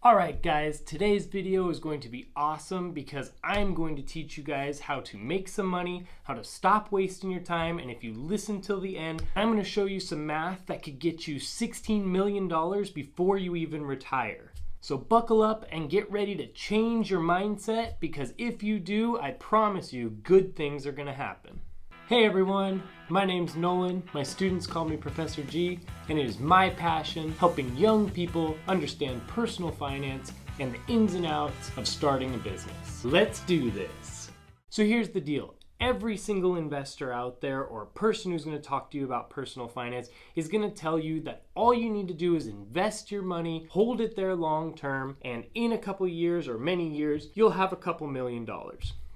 Alright guys, today's video is going to be awesome because I'm going to teach you guys how to make some money, how to stop wasting your time, and if you listen till the end, I'm going to show you some math that could get you $16 million before you even retire. So buckle up and get ready to change your mindset, because if you do, I promise you good things are going to happen. Hey everyone, my name's Nolan, my students call me Professor G, and it is my passion helping young people understand personal finance and the ins and outs of starting a business. Let's do this. So here's the deal. Every single investor out there or person who's going to talk to you about personal finance is going to tell you that all you need to do is invest your money, hold it there long term, and in a couple years or many years, you'll have a couple $1 million.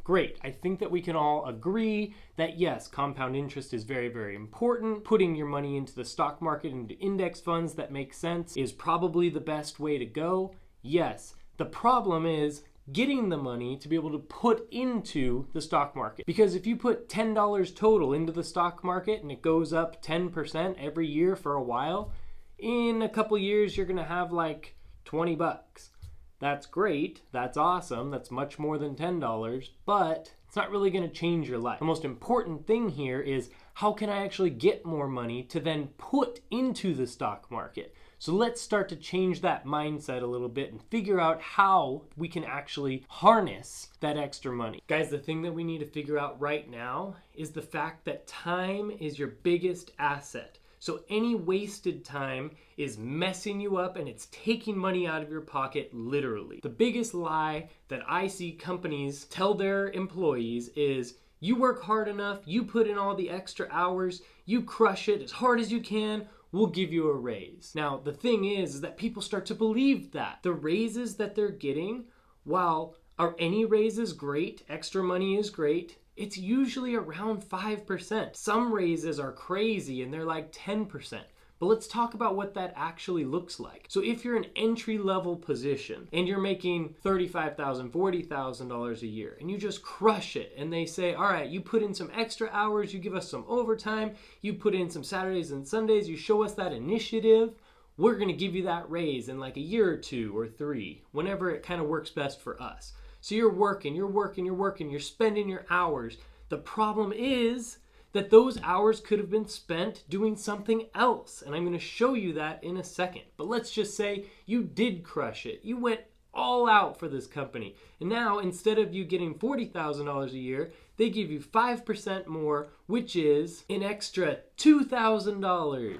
Great. I think that we can all agree that yes, compound interest is very, very important. Putting your money into the stock market, into index funds that make sense is probably the best way to go. Yes. The problem is getting the money to be able to put into the stock market. Because if you put $10 total into the stock market and it goes up 10% every year for a while, in a couple years you're going to have like 20 bucks. That's great, that's awesome, that's much more than $10, but it's not really going to change your life. The most important thing here is how can I actually get more money to then put into the stock market? So let's start to change that mindset a little bit and figure out how we can actually harness that extra money. Guys, the thing that we need to figure out right now is the fact that time is your biggest asset. So any wasted time is messing you up and it's taking money out of your pocket, literally. The biggest lie that I see companies tell their employees is, you work hard enough, you put in all the extra hours, you crush it as hard as you can, we'll give you a raise. Now, the thing is that people start to believe that. The raises that they're getting, while are any raises great, extra money is great, it's usually around 5%. Some raises are crazy and they're like 10%. But let's talk about what that actually looks like. So if you're an entry-level position and you're making $35,000, $40,000 a year and you just crush it and they say, all right, you put in some extra hours, you give us some overtime, you put in some Saturdays and Sundays, you show us that initiative, we're gonna give you that raise in like a year or 2 or 3, whenever it kind of works best for us. So you're working, you're spending your hours. The problem is that those hours could have been spent doing something else. And I'm going to show you that in a second. But let's just say you did crush it. You went all out for this company. And now instead of you getting $40,000 a year, they give you 5% more, which is an extra $2,000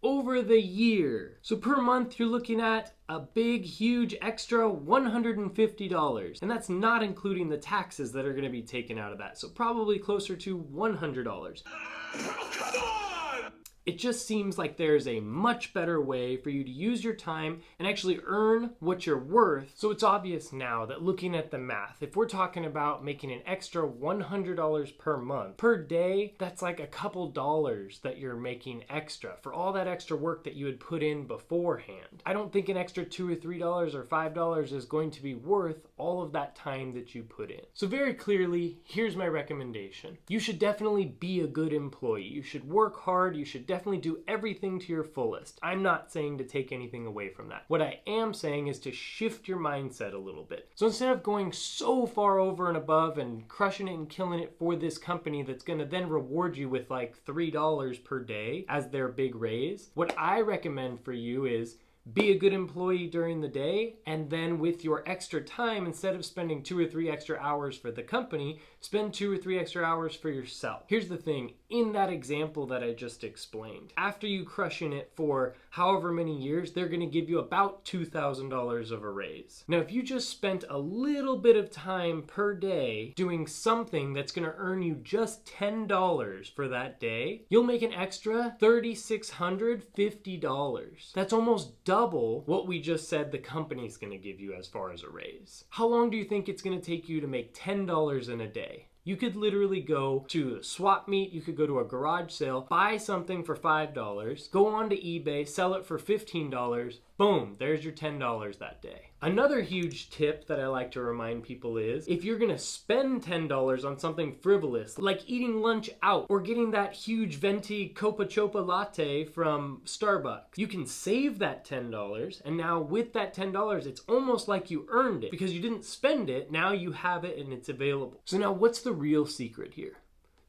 over the year. So per month, you're looking at a big, huge extra $150. And that's not including the taxes that are going to be taken out of that. So probably closer to $100. It just seems like there's a much better way for you to use your time and actually earn what you're worth. So it's obvious now that looking at the math, if we're talking about making an extra $100 per month, per day, that's like a couple dollars that you're making extra for all that extra work that you had put in beforehand. I don't think an extra $2 or $3 or $5 is going to be worth all of that time that you put in. So very clearly, here's my recommendation. You should definitely be a good employee. You should work hard. You should definitely do everything to your fullest. I'm not saying to take anything away from that. What I am saying is to shift your mindset a little bit. So instead of going so far over and above and crushing it and killing it for this company that's going to then reward you with like $3 per day as their big raise, what I recommend for you is be a good employee during the day, and then with your extra time, instead of spending 2 or 3 extra hours for the company, spend 2 or 3 extra hours for yourself. Here's the thing, in that example that I just explained, after you crushing it for however many years, they're gonna give you about $2,000 of a raise. Now, if you just spent a little bit of time per day doing something that's gonna earn you just $10 for that day, you'll make an extra $3,650. That's almost double what we just said the company's gonna give you as far as a raise. How long do you think it's gonna take you to make $10 in a day? You could literally go to a swap meet, you could go to a garage sale, buy something for $5, go on to eBay, sell it for $15, Boom, there's your $10 that day. Another huge tip that I like to remind people is if you're gonna spend $10 on something frivolous, like eating lunch out or getting that huge venti Copa Chopa latte from Starbucks, you can save that $10, and now with that $10, it's almost like you earned it because you didn't spend it, now you have it and it's available. So now what's the real secret here?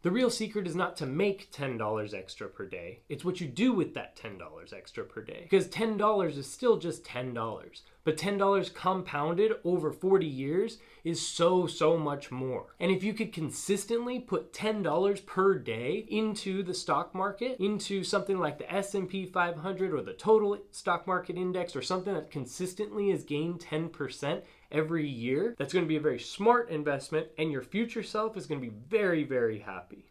The real secret is not to make $10 extra per day. It's what you do with that $10 extra per day. Because $10 is still just $10. But $10 compounded over 40 years is so much more. And if you could consistently put $10 per day into the stock market, into something like the S&P 500 or the total stock market index, or something that consistently has gained 10% every year, that's going to be a very smart investment, and your future self is going to be very happy.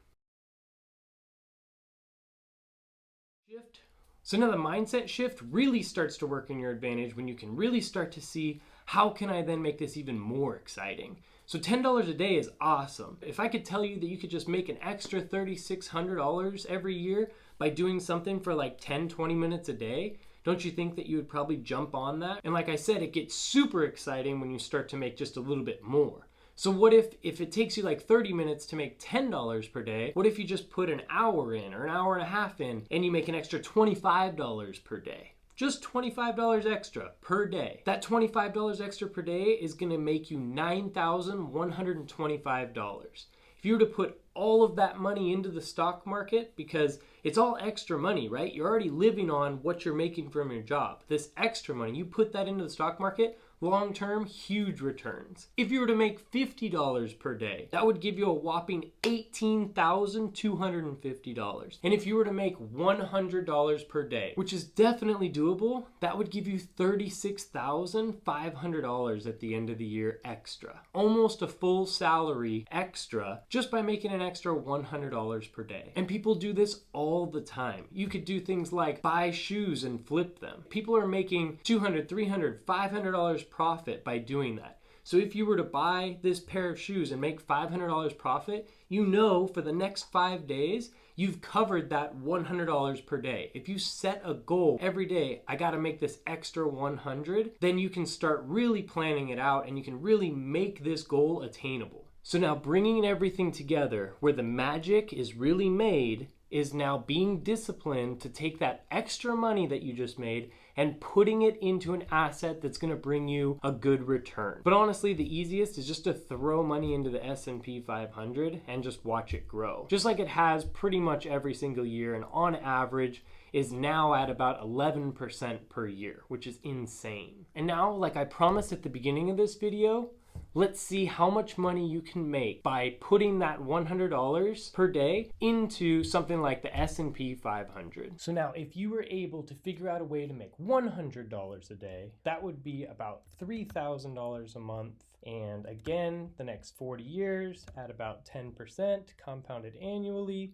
So now the mindset shift really starts to work in your advantage when you can really start to see, how can I then make this even more exciting? So $10 a day is awesome. If I could tell you that you could just make an extra $3,600 every year by doing something for like 10-20 minutes a day, don't you think that you would probably jump on that? And like I said, it gets super exciting when you start to make just a little bit more. So what if it takes you like 30 minutes to make $10 per day, what if you just put an hour in or an hour and a half in and you make an extra $25 per day? Just $25 extra per day. That $25 extra per day is gonna make you $9,125. If you were to put all of that money into the stock market, because it's all extra money, right? You're already living on what you're making from your job. This extra money, you put that into the stock market, long-term, huge returns. If you were to make $50 per day, that would give you a whopping $18,250. And if you were to make $100 per day, which is definitely doable, that would give you $36,500 at the end of the year extra. Almost a full salary extra just by making an extra $100 per day. And people do this all the time. You could do things like buy shoes and flip them. People are making $200, $300, $500 profit by doing that. So if you were to buy this pair of shoes and make $500 profit, you know for the next 5 days, you've covered that $100 per day. If you set a goal every day, I gotta make this extra 100, then you can start really planning it out and you can really make this goal attainable. So now bringing everything together, where the magic is really made is now being disciplined to take that extra money that you just made and putting it into an asset that's going to bring you a good return. But honestly, the easiest is just to throw money into the S&P 500 and just watch it grow. Just like it has pretty much every single year, and on average is now at about 11% per year, which is insane. And now, like I promised at the beginning of this video, let's see how much money you can make by putting that $100 per day into something like the S&P 500. So now if you were able to figure out a way to make $100 a day, that would be about $3,000 a month. And again, the next 40 years at about 10% compounded annually,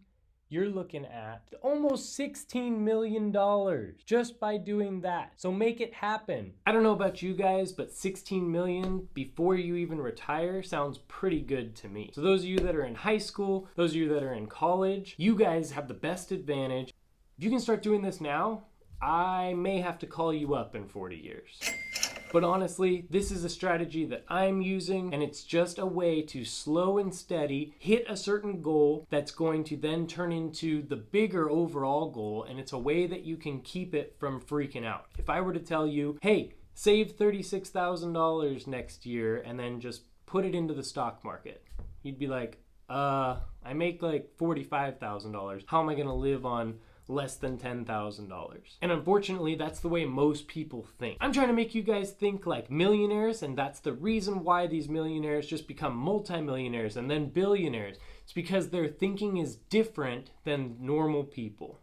you're looking at almost $16 million just by doing that. So make it happen. I don't know about you guys, but 16 million before you even retire sounds pretty good to me. So those of you that are in high school, those of you that are in college, you guys have the best advantage. If you can start doing this now, I may have to call you up in 40 years. But honestly, this is a strategy that I'm using, and it's just a way to slow and steady hit a certain goal that's going to then turn into the bigger overall goal, and it's a way that you can keep it from freaking out. If I were to tell you, hey, save $36,000 next year and then just put it into the stock market, you'd be like, I make like $45,000. How am I gonna live on less than $10,000? And unfortunately, that's the way most people think. I'm trying to make you guys think like millionaires, and that's the reason why these millionaires just become multimillionaires and then billionaires. It's because their thinking is different than normal people.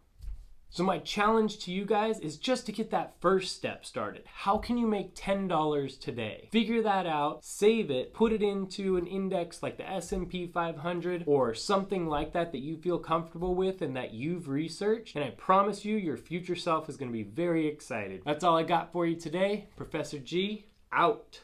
So my challenge to you guys is just to get that first step started. How can you make $10 today? Figure that out, save it, put it into an index like the S&P 500 or something like that that you feel comfortable with and that you've researched. And I promise you, your future self is going to be very excited. That's all I got for you today. Professor G, out.